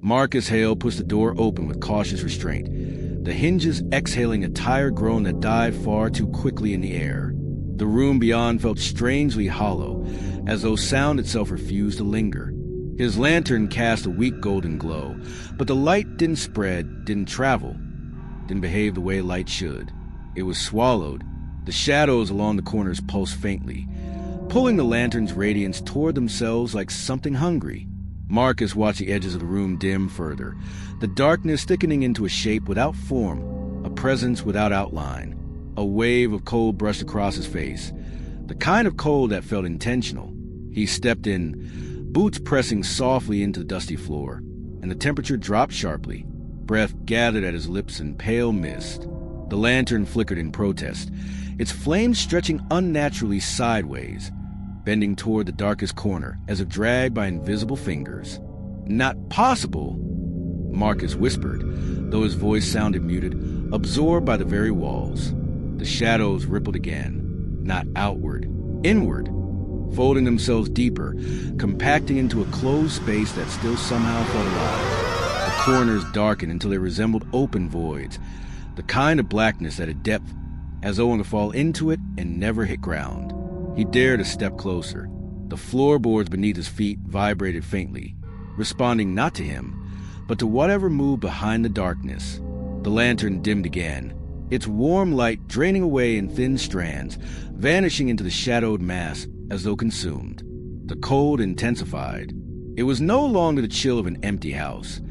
Marcus Hale pushed the door open with cautious restraint, the hinges exhaling a tired groan that died far too quickly in the air. The room beyond felt strangely hollow, as though sound itself refused to linger. His lantern cast a weak golden glow, but the light didn't spread, didn't travel, didn't behave the way light should. It was swallowed. The shadows along the corners pulsed faintly, pulling the lantern's radiance toward themselves like something hungry. Marcus watched the edges of the room dim further, the darkness thickening into a shape without form, a presence without outline. A wave of cold brushed across his face, the kind of cold that felt intentional. He stepped in, boots pressing softly into the dusty floor, and the temperature dropped sharply. Breath gathered at his lips in pale mist. The lantern flickered in protest, its flames stretching unnaturally sideways, bending toward the darkest corner as if dragged by invisible fingers. "Not possible," Marcus whispered, though his voice sounded muted, absorbed by the very walls. The shadows rippled again, not outward, inward, folding themselves deeper, compacting into a closed space that still somehow felt alive. The corners darkened until they resembled open voids, the kind of blackness at a depth, as though one could fall into it and never hit ground. He dared a step closer. The floorboards beneath his feet vibrated faintly, responding not to him, but to whatever moved behind the darkness. The lantern dimmed again, its warm light draining away in thin strands, vanishing into the shadowed mass as though consumed. The cold intensified. It was no longer the chill of an empty house.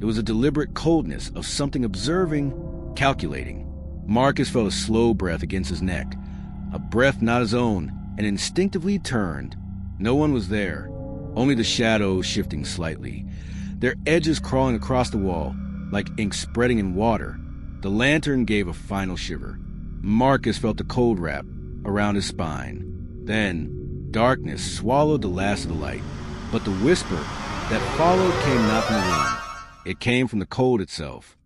It was a deliberate coldness of something observing, calculating. Marcus felt a slow breath against his neck, a breath not his own, and instinctively turned. No one was there, only the shadows shifting slightly, their edges crawling across the wall, like ink spreading in water. The lantern gave a final shiver. Marcus felt the cold wrap around his spine. Then, darkness swallowed the last of the light, but the whisper that followed came not from the room. It came from the cold itself.